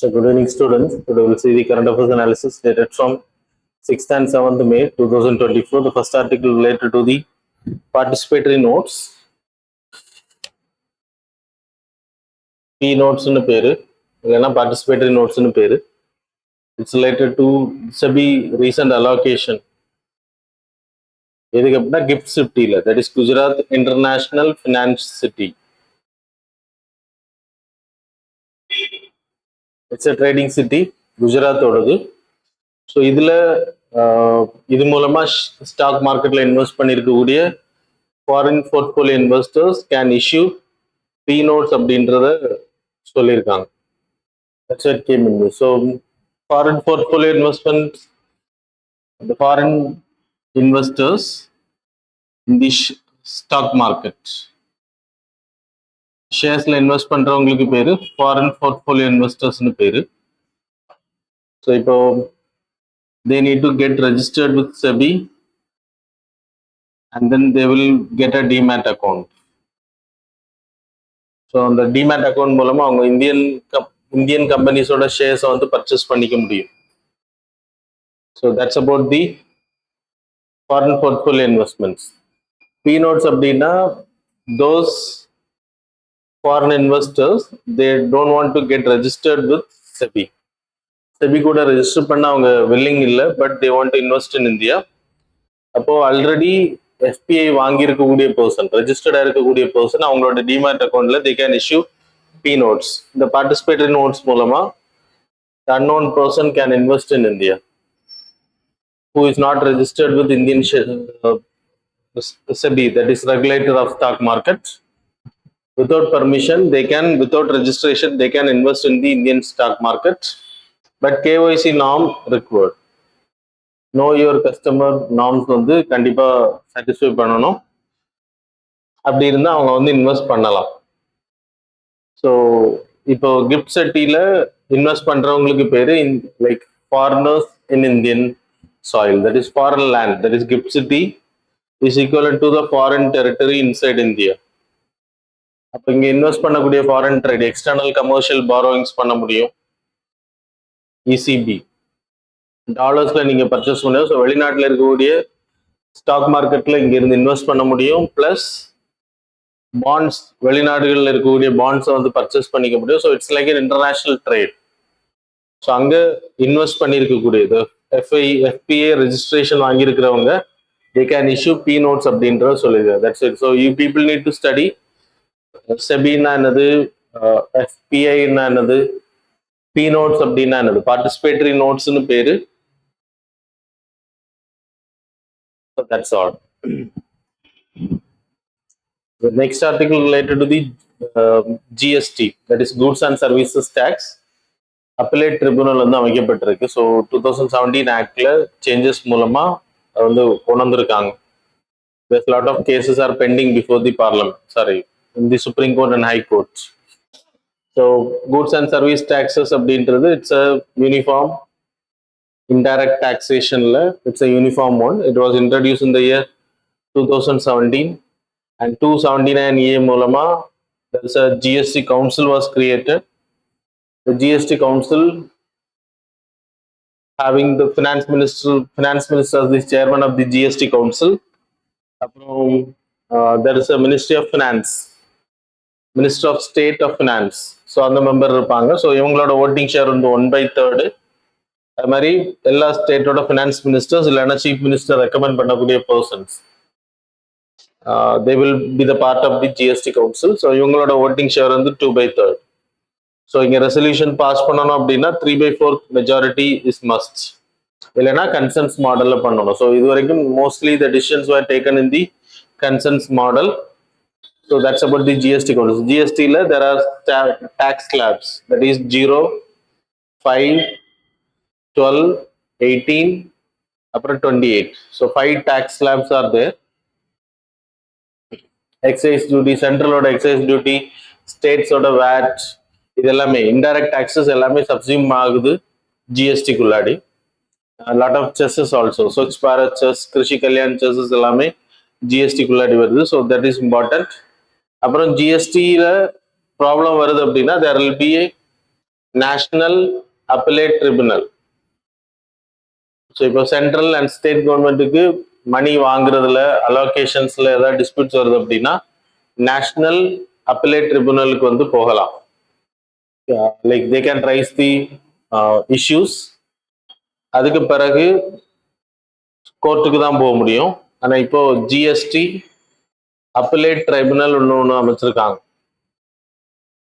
So good evening students. Today we will see the current affairs analysis dated from 6th and 7th May 2024. The first article related to the participatory notes. P notes in பேரு இல்லைன்னா participatory notes in பேரு. It's related to SEBI recent allocation. எதுக்கு அப்படின்னா gift city ல, that is Gujarat International Finance City. It's a trading city, Gujarat ஓடது. So இதில் இது மூலமாக ஸ்டாக் மார்க்கெட்டில் இன்வெஸ்ட் பண்ணியிருக்கக்கூடிய foreign portfolio investors can issue P notes அப்படின்றத சொல்லியிருக்காங்க. So foreign portfolio investment, the foreign investors in the stock market, ஷேர்ஸ்ல invest பண்றவங்களுக்கு பேரு ஃபாரின் போர்ட்ஃபோலியோ இன்வெஸ்டர்ஸ்னு பேரு. ஸோ இப்போ they need to get registered with SEBI and then they will get a demat account. So அந்த demat account மூலமா அவங்க Indian கம்பெனிஸோட ஷேர்ஸை வந்து பர்ச்சேஸ் பண்ணிக்க முடியும். So that's about the foreign portfolio investments. P notes அப்படின்னா those foreign investors, they don't want to get registered with SEBI. SEBI கூட ரெஜிஸ்டர் பண்ண அவங்க வில்லிங் இல்லை, but they want to invest in India. அப்போ already FII வாங்கியிருக்கக்கூடிய person, ரெஜிஸ்டர்டா இருக்கக்கூடிய person, அவங்களோட டிமேட் அக்கௌண்ட்ல they can issue P notes. இந்த பார்ட்டிசிபேட்டரி நோட்ஸ் மூலமா unknown person can invest in India who is not registered with Indian SEBI, that is regulator of stock market. Without permission, they can, without registration, they can invest in the Indian stock market. But KYC norm required. Know your customer norms வந்து கண்டிப்பா satisfy பண்ணணும். அப்படி இருந்தால் அவங்க வந்து invest பண்ணலாம். So இப்போ gift சிட்டியில் இன்வெஸ்ட் பண்ணுறவங்களுக்கு பேர் like foreigners in Indian soil, that is foreign land, that is GIFT city is equivalent to the foreign territory inside India. அப்போ இங்கே இன்வெஸ்ட் பண்ணக்கூடிய foreign trade, external commercial borrowings பண்ண முடியும். இசிபி டாலர்ஸ்ல நீங்க பர்ச்சேஸ் பண்ணுவோம். ஸோ வெளிநாட்டில் இருக்கக்கூடிய ஸ்டாக் மார்க்கெட்ல இங்க இருந்து இன்வெஸ்ட் பண்ண முடியும். பிளஸ் பாண்ட்ஸ், வெளிநாடுகளில் இருக்கக்கூடிய பாண்ட்ஸை வந்து பர்ச்சேஸ் பண்ணிக்க முடியும். So it's like international trade. So அங்க இன்வெஸ்ட் பண்ணியிருக்கக்கூடியது எஃபிஏ ரெஜிஸ்ட்ரேஷன் வாங்கியிருக்கிறவங்க they can issue P notes அப்படின்றத சொல்லிடுறாங்க. That's it. So you people need to study செபின்னா என்னது, எஃபிஐன்னா என்னது, பி நோட்ஸ் அப்படின்னா என்னது, பார்ட்டிசிபேட்டரி நோட்ஸ்னு பேரு. That's all. The next article related to the GST, that is Goods and Services Tax. Appellate Tribunal வந்து அமைக்கப்பட்டிருக்கு. ஸோ 2017 ஆக்ட்ல சேஞ்சஸ் மூலமா வந்து கொண்டு வந்திருக்காங்க. There's a lot of cases are pending before the parliament, sorry, in the Supreme Court and High Court. So goods and service taxes அப்படின்றது it's a uniform indirect taxation la, it's a uniform one. It was introduced in the year 2017 and 279A மூலமா there's a GST council was created. The GST council having the finance minister as the chairman of the GST council. அப்புறம் there is a ministry of finance, minister of state of finance. So அந்த member இருப்பாங்க. So இவங்களோட voting share வந்து 1/3. அது மாதிரி எல்லா ஸ்டேட்டோட finance ministers இல்லைன்னா சீஃப் மினிஸ்டர் ரெக்கமெண்ட் பண்ணக்கூடிய persons they will be the part of the GST council. So இவங்களோட ஓட்டிங் ஷேர் வந்து 2/3. ஸோ இங்கே ரெசல்யூஷன் பாஸ் பண்ணணும் அப்படின்னா 3/4 மெஜாரிட்டி இஸ் மஸ்ட், இல்லைன்னா கன்சென்ஸ் மாடலில் பண்ணணும். ஸோ இது வரைக்கும் mostly the decisions were taken in the consensus model. So that's about the GST council. GST la there are tax slabs, that is 0, 5, 12, 18, upper 28. So 5 tax slabs are there. Excise duty, central order excise duty, states order VAT, idellame indirect taxes ellame subsume ஆகுது GST குள்ளாடி. A lot of cesses also, Swachh Bharat cess, Krishi Kalyan cesses ellame GST குள்ளாடி வருது. So that is important. அப்புறம் ஜிஎஸ்டியில் problem வருது அப்படின்னா there will be a national appellate tribunal. So இப்போ central and state கவர்மெண்ட்டுக்கு மணி வாங்குறதுல அலோகேஷன்ஸ்ல ஏதாவது disputes வருது அப்படின்னா நேஷனல் அப்பலேட் ட்ரிபுனலுக்கு வந்து போகலாம். Like they can raise the issues. அதுக்கு பிறகு கோர்ட்டுக்கு தான் போக முடியும். ஆனால் இப்போ ஜிஎஸ்டி அப்பலேட் ட்ரைபுனல் ஒன்று அமைச்சிருக்காங்க.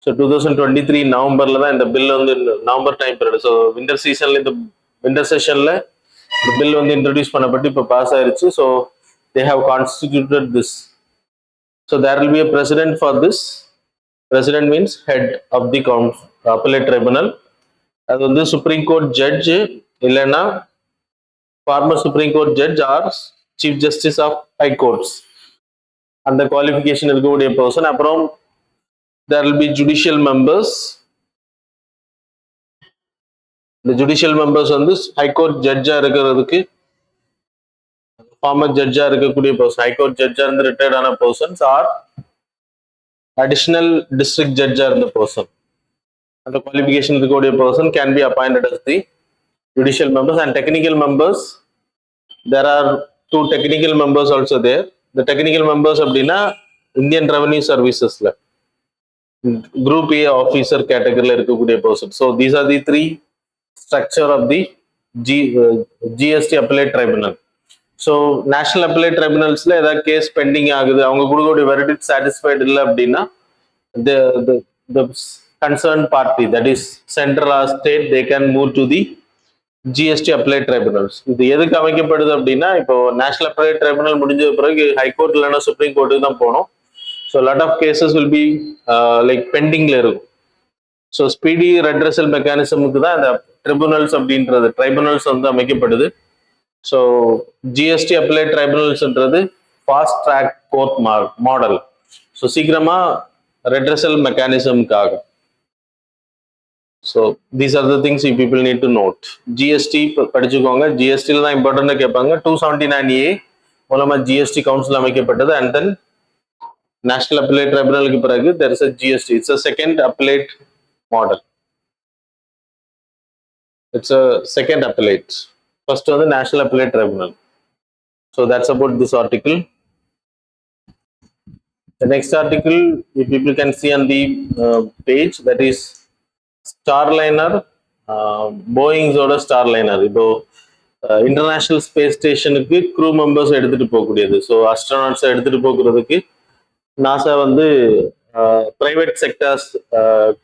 ஸோ 2023 நவம்பர்ல தான் இந்த பில் வந்து November time period. So winter சீசன்ல இந்த விண்டர் செஷன்ல இந்த பில் வந்து இன்ட்ரடியூஸ் பண்ணப்பட்டு இப்போ பாஸ் ஆயிருச்சு. So they have constituted this. So there will be a president for this. President means head of the appellate tribunal. அது வந்து சுப்ரீம் கோர்ட் ஜட்ஜ் இல்லைன்னா former supreme court judge or chief justice of high courts, அந்த qualification இருக்கக்கூடிய person. அப்புறம் there will be judicial members. The judicial members வந்து high court judge-ஆ இருக்கிறதுக்கு former judge-ஆ இருக்கக்கூடிய person, high court judge-ஆ இருந்து retired ஆன persons or additional district judge-ஆ இருந்த person, அந்த qualification இருக்கக்கூடிய person can be appointed as the judicial members. And technical members, there are 2 technical members also there. The technical members அப்படின்னா Indian Revenue Services-ல Group A officer category இருக்கக்கூடிய person. So these are the 3 structure of the GST appellate tribunal. So national appellate tribunalsல ஏதாவது case bending ஆகுது, அவங்க கொடுக்கக்கூடிய verdict satisfied இல்லை அப்படின்னா the concerned party, that is central or state, they can move to the GST appellate tribunals. இது எதுக்கு அமைக்கப்படுது அப்படின்னா இப்போ நேஷனல் appellate tribunal முடிஞ்ச பிறகு ஹைகோர்ட் இல்லைன்னா சுப்ரீம் கோர்ட்டுக்கு தான் போகணும். So a lot of cases will be like pending la irukum. So speedy redressal mechanism ku da the tribunals அப்படின்றது tribunals வந்து அமைக்கப்படுது. So GST appellate tribunals என்றது fast track court model. So சீக்கிரமா redressal mechanism காக. So these are the things you people need to note. GST படிச்சுக்கோங்க. GST ல தான் இம்பார்ட்டன்ட்டா கேட்பாங்க. 279A மூலமா GST கவுன்சில் அமைக்கப்பட்டது. And then National Appellate Tribunal க்கு பிறகு there is a GST. It's a second appellate model. It's a second appellate. First was the National Appellate Tribunal. So that's about this article. The next article, if people can see on the page, that is Starliner, Boeing's order Starliner. இப்போ international space ஸ்டேஷனுக்கு crew members எடுத்துட்டு போகக்கூடியது. So அஸ்ட்ரோனாட்ஸை எடுத்துட்டு போகிறதுக்கு NASA வந்து private sectors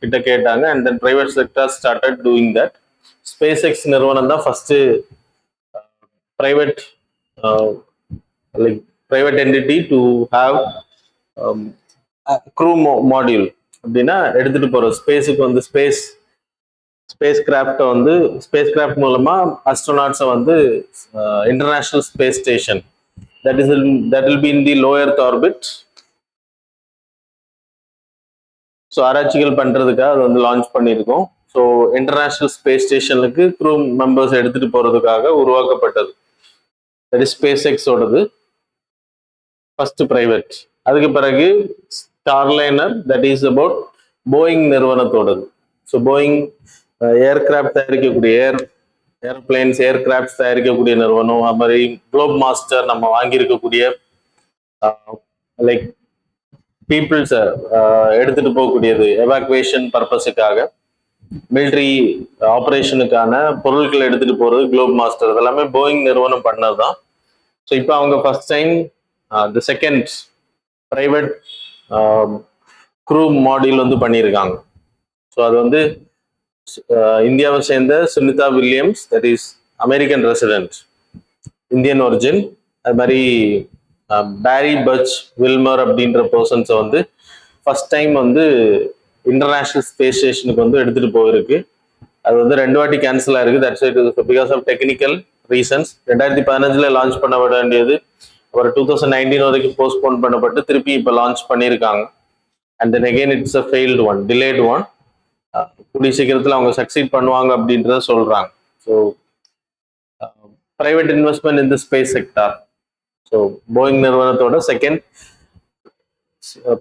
கிட்ட கேட்டாங்க. And then private sectors started doing that. SpaceX நிறுவனம் தான் first private entity to have crew module அப்படின்னா எடுத்துட்டு போறோம் ஸ்பேஸுக்கு வந்து ஸ்பேஸ் கிராஃப்டை வந்து ஸ்பேஸ் கிராஃப்ட் மூலமா அஸ்ட்ரோனாட்ஸை வந்து international space station that will be in the low earth orbit. So ஆராய்ச்சிகள் பண்ணுறதுக்காக அது வந்து லான்ச் பண்ணியிருக்கோம். ஸோ இன்டர்நேஷ்னல் ஸ்பேஸ் ஸ்டேஷனுக்கு க்ரூ மெம்பர்ஸ் எடுத்துகிட்டு போகிறதுக்காக உருவாக்கப்பட்டது. தட் இஸ் ஸ்பேஸ் எக்ஸோடது ஃபர்ஸ்ட் பிரைவேட். அதுக்கு பிறகு Starliner, that is about Boeing நிறுவனத்தோடது. ஸோ போயிங் ஏர்கிராஃப்ட் தயாரிக்கக்கூடிய ஏர்பிளைன்ஸ் ஏர்கிராஃப்ட் தயாரிக்கக்கூடிய நிறுவனம். அது மாதிரி குளோப் மாஸ்டர் நம்ம வாங்கியிருக்கக்கூடிய லைக் பீப்புள்ஸை எடுத்துட்டு போகக்கூடியது எவாக்குவேஷன் பர்பஸுக்காக, மிலிட்ரி ஆப்ரேஷனுக்கான பொருட்களை எடுத்துட்டு போறது குளோப் மாஸ்டர். இதெல்லாமே போயிங் நிறுவனம் பண்ணது தான். ஸோ இப்போ அவங்க first time the second private crew module வந்து பண்ணியிருக்காங்க. ஸோ அது வந்து இந்தியாவை சேர்ந்த Sunita Williams, that is American resident, Indian origin. அது மாதிரி பேரி பச் வில்மர் அப்படின்ற பர்சன்ஸை வந்து ஃபர்ஸ்ட் டைம் வந்து இன்டர்நேஷனல் ஸ்பேஸ் ஸ்டேஷனுக்கு வந்து எடுத்துட்டு போயிருக்கு. அது வந்து 2 வாட்டி கேன்சல் ஆயிருக்கு. That's it because of technical reasons. 2015 launch பண்ணப்பட வேண்டியது ஒரு 2019 வரைக்கும் போஸ்ட்போன் பண்ணப்பட்டு திருப்பி இப்போ லான்ச் பண்ணியிருக்காங்க. And then again it's a failed one, delayed one. கூடிய சீக்கிரத்தில் அவங்க சக்சீட் பண்ணுவாங்க அப்படின்றத சொல்றாங்க. So private investment in the space sector. So Boeing நிறுவனத்தோட second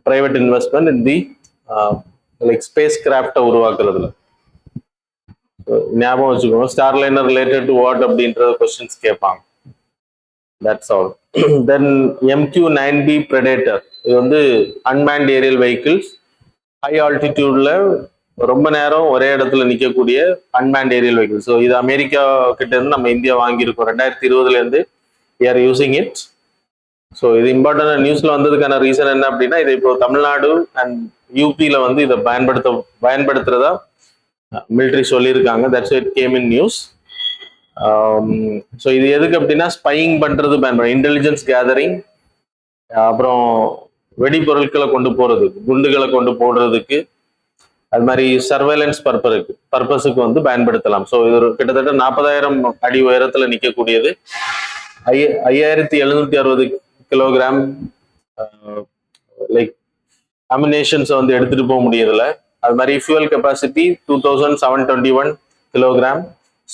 private investment in the like space கிராஃப்டை உருவாக்குறதுல. ஞாபகம் வச்சுக்கோங்க. ஸ்டார்லைனர் ரிலேட்டட் டு வாட் அப்படின்ற கொஸ்டின்ஸ் கேட்பாங்க. That's all. Then MQ-9B Predator, இது வந்து அன்மேன்ட் ஏரியல் வெஹிக்கிள்ஸ், ஹை ஆல்டிடியூட்ல ரொம்ப நேரம் ஒரே இடத்துல நிற்கக்கூடிய அன்மேன்ட் ஏரியல் வெஹிக்கிள். ஸோ இது அமெரிக்கா கிட்ட இருந்து நம்ம இந்தியா வாங்கியிருக்கோம் 2020 இருந்து. Are using it. ஸோ இது இம்பார்ட்டன்ட் நியூஸ்ல வந்ததுக்கான ரீசன் என்ன அப்படின்னா, இது இப்போ தமிழ்நாடு அண்ட் யூபியில வந்து இதை பயன்படுத்துறதா மிலிட்ரி சொல்லியிருக்காங்க. That's it came in news. So இது எதுக்கு அப்படின்னா, ஸ்பையிங் பண்றது பயன்படும், இன்டெலிஜென்ஸ் கேதரிங், அப்புறம் வெடிபொருட்களை கொண்டு போறது, குண்டுகளை கொண்டு போடுறதுக்கு, அது மாதிரி சர்வேலன்ஸ் பர்பஸுக்கு வந்து பயன்படுத்தலாம். ஸோ இது கிட்டத்தட்ட 40,000 அடி உயரத்துல நிற்கக்கூடியது. 5,760 கிலோகிராம் லைக் அமினேஷன்ஸ் வந்து எடுத்துட்டு போக முடியறதில்ல. அது மாதிரி ஃபியூவல் கெப்பாசிட்டி 2,721 கிலோகிராம்.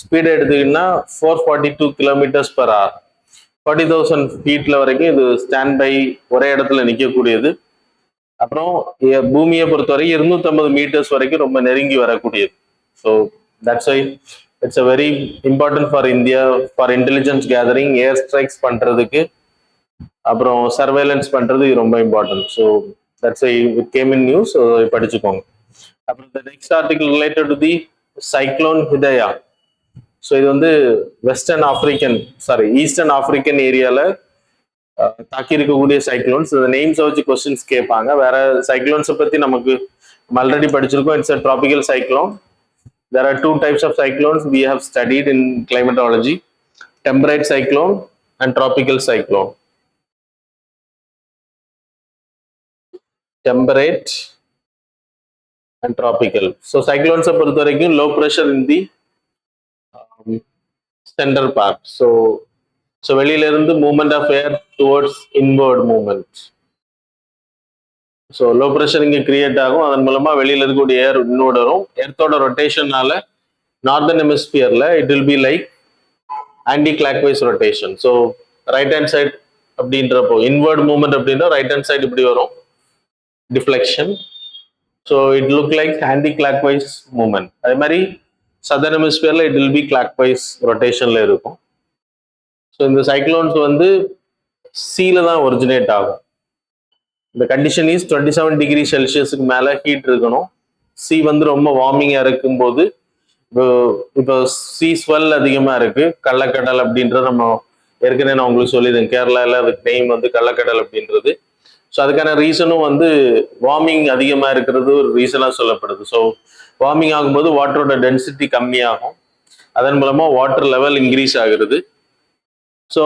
ஸ்பீடு எடுத்துக்கிட்டீங்கன்னா 442 கிலோமீட்டர்ஸ் per hour. 40,000 ஃபீட்ல வரைக்கும் இது ஸ்டாண்ட் பை ஒரே இடத்துல நிற்கக்கூடியது. அப்புறம் பூமியை பொறுத்தவரை 250 மீட்டர்ஸ் வரைக்கும் ரொம்ப நெருங்கி வரக்கூடியது. So that's why it's a very important for India for intelligence gathering, air strikes பண்றதுக்கு, அப்புறம் சர்வேலன்ஸ் பண்றது ரொம்ப important. So that's why it came in news. படிச்சுக்கோங்க. அப்புறம் the next article related to the cyclone Hidaya. So இது வந்து eastern African ஏரியால தாக்கி இருக்கக்கூடிய சைக்ளோன்ஸ். இந்த நேம்ஸ் வச்சு கொஸ்டின்ஸ் கேட்பாங்க. வேற சைக்ளோன்ஸை பத்தி நமக்கு ஆல்ரெடி படிச்சிருக்கோம். It's a tropical cyclone. There are two types of cyclones we have studied in climatology: temperate cyclone and tropical cyclone. Temperate and tropical. So cyclones பொறுத்த வரைக்கும் low pressure in the center part. So வெளியில இருந்து movement of air towards inward movement. So low pressure இங்கே create ஆகும். அதன் மூலமா வெளியில இருக்கக்கூடிய ஏர் இன்னோட வரும். எர்த்தோட ரொட்டேஷனால நார்தர்ன் ஹெமிஸ்பியர்ல it will be like anticlockwise rotation. So right hand side அப்படின்றப்போ இன்வர்ட் மூவ்மெண்ட் அப்படின்னா ரைட் ஹேண்ட் சைடு இப்படி வரும், deflection. So it look like anticlockwise movement. அதே மாதிரி சதர்ன் ஹெமிஸ்பியர்ல it will be clockwise ரொட்டேஷன்ல இருக்கும். So இந்த சைக்ளோன்ஸ் வந்து சீல தான் ஒரிஜினேட் ஆகும். இந்த கண்டிஷன் இஸ் 27 டிகிரி செல்சியஸுக்கு மேல ஹீட் இருக்கணும். சி வந்து ரொம்ப வார்மிங்கா இருக்கும் போது, இப்போ சி ஸ்வெல் அதிகமா இருக்கு, கள்ளக்கடல் அப்படின்றது நம்ம ஏற்கனவே நான் உங்களுக்கு சொல்லியிருந்தேன். கேரளால அதுக்கு நேம் வந்து கள்ளக்கடல் அப்படின்றது. ஸோ அதுக்கான ரீசனும் வந்து வார்மிங் அதிகமா இருக்கிறது ஒரு ரீசனா சொல்லப்படுது. ஸோ வார்மிங் ஆகும்போது வாட்டரோட டென்சிட்டி கம்மியாகும், அதன் மூலமா வாட்டர் லெவல் இன்க்ரீஸ் ஆகுறது. ஸோ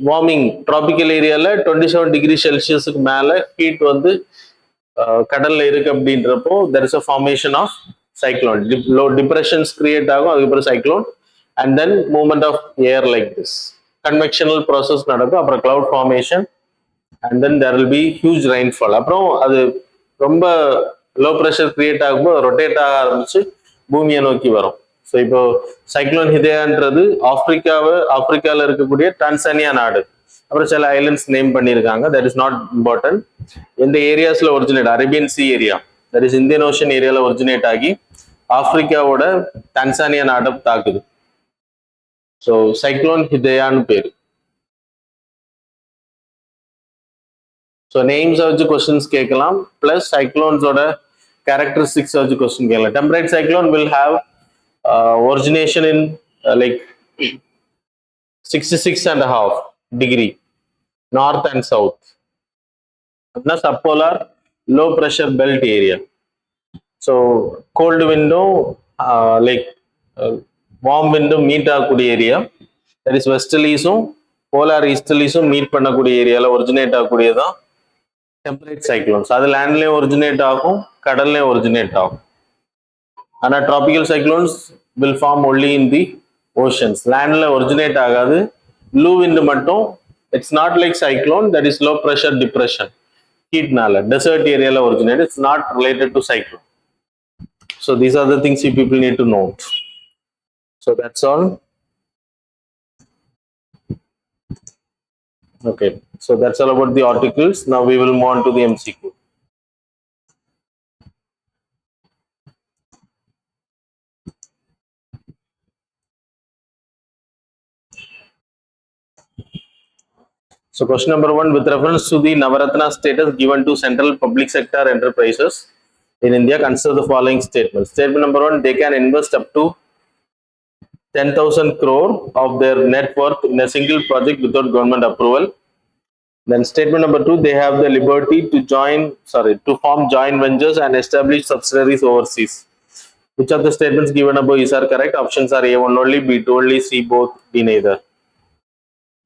வார்மிங் ட்ராபிக்கல் ஏரியால 27 டிகிரி செல்சியஸுக்கு மேல ஹீட் வந்து கடல்ல இருக்கு அப்படின்றப்போ there is a formation of cyclone. Depressions create ஆகும், அதுக்கப்புறம் cyclone, and then movement of air like this. Convectional process நடக்கும், அப்புறம் cloud formation, and then there will be huge rainfall. அப்புறம் அது ரொம்ப லோ ப்ரெஷர் கிரியேட் ஆகும்போது ரொட்டேட் ஆக ஆரம்பிச்சு பூமியை நோக்கி வரும். ஸோ இப்போ சைக்ளோன் ஹிதேயான்றது ஆப்பிரிக்காவில் இருக்கக்கூடிய டான்சானியா நாடு, அப்புறம் சில ஐலண்ட்ஸ் நேம் பண்ணியிருக்காங்க. That is not important. எந்த ஏரியாஸ்ல originate, Arabian sea area, that is Indian ocean ஏரியால ஒரிஜினேட் ஆகி ஆப்பிரிக்காவோட டான்சானியா நாடை தாக்குது. ஸோ சைக்ளோன் ஹிதேயான்னு பேரு. ஸோ நேம்ஸ் வச்சு கொஸ்டின்ஸ் கேட்கலாம், பிளஸ் சைக்ளோன்ஸோட கேரக்டரிஸ்டிக்ஸ் வச்சு கொஸ்டின் கேட்கலாம். Temperate cyclone will have origination in like 66.5 degree north and south. That's subpolar low pressure belt area. So cold window warm window meet ஆகக்கூடிய area, that is westerlies-உம் polar easterlies-உம் meet பண்ணக்கூடிய ஏரியால originate ஆகக்கூடியதான் temperate cyclones. அது லேண்ட்லயும் originate ஆகும், கடல்லையும் originate ஆகும். ஆனா tropical cyclones will form only in the oceans. லேண்ட்ல ஒரிஜினேட் ஆகாது. லூ விண்ட் மட்டும், it's not like cyclone, that is low pressure depression, ஹீட்னால டெசர்ட் ஏரியால originate. It's not related to cyclone. So these are the things you people need to note. So that's all. Okay, so that's all about the articles. Now we will move on to the MCQ. So question number 1, with reference to the Navaratna status given to central public sector enterprises in India, consider the following statements. Statement number 1, they can invest up to 10,000 crore of their net worth in a single project without government approval. Then statement number 2, they have the liberty to form joint ventures and establish subsidiaries overseas. Which of the statements given above is are correct? Options are A1 only, B2 only, C both, D neither.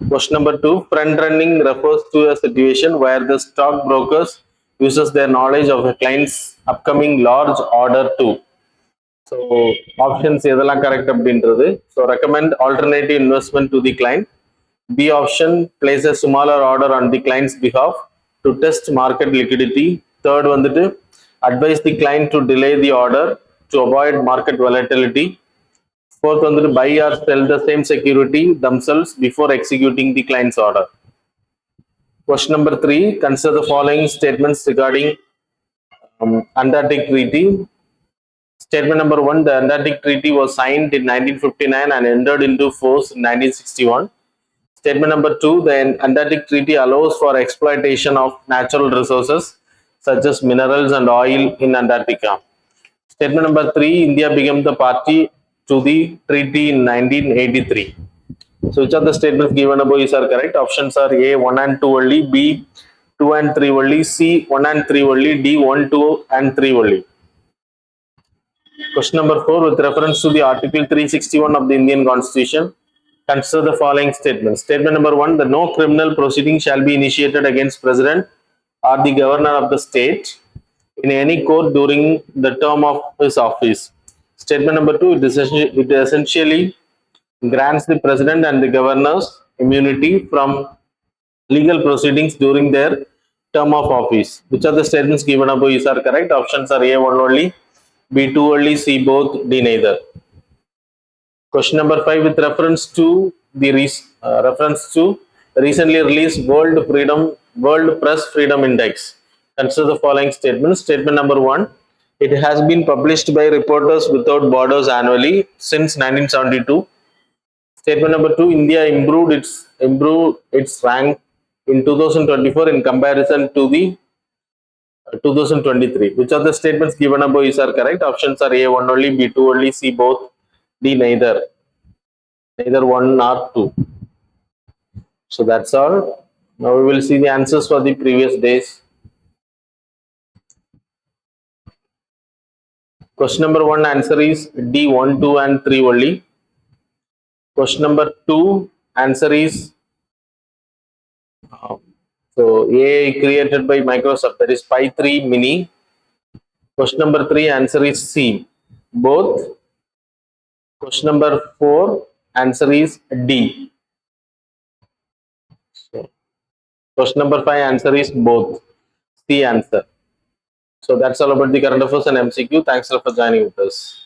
Question number 2, front running refers to a situation where the stockbrokers uses their knowledge of a client's upcoming large order too. So options எதெல்லாம் correct அப்படின்றது. So recommend alternative investment to the client. B option, place a smaller order on the client's behalf to test market liquidity. Third வந்துட்டு advise the client to delay the order to avoid market volatility. Fourth வந்துட்டு buy or sell the same security themselves before executing the client's order. Question number 3, consider the following statements regarding Antarctic Treaty. Statement number 1, the Antarctic Treaty was signed in 1959 and entered into force in 1961. Statement number 2, the Antarctic Treaty allows for exploitation of natural resources such as minerals and oil in Antarctica. Statement number 3, India became the party to the treaty in 1983. So which of the statements given above is are correct? Options are A, 1 and 2 only, B, 2 and 3 only, C, 1 and 3 only, D, 1, 2 and 3 only. Question number 4, with reference to the Article 361 of the Indian Constitution, consider the following statements. Statement number 1, the no criminal proceeding shall be initiated against President or the Governor of the state in any court during the term of his office. Statement number 2, it essentially grants the President and the Governors immunity from legal proceedings during their term of office. Which of the statements given above is are correct? Options are A1 only, B2 only, C both, D neither. Question number 5, with reference to the recently released World Press Freedom Index, consider the following statements. Statement number 1, it has been published by Reporters Without Borders annually since 1972. Statement number 2, India improved its rank in 2024 in comparison to the 2023. Which of the statements given above is are correct? Options are A1 only, B2 only, C both, D neither 1 or 2. So that's all. Now we will see the answers for the previous days. Question number 1 answer is D, 1, 2 and 3 only. Question number 2 answer is so AI created by Microsoft, that is Pi 3 mini. Question number 3 answer is C, both. Question number 4 answer is D. So question number 5 answer is both, C answer. So that's all about the current affairs and MCQ. Thanks a lot for joining with us.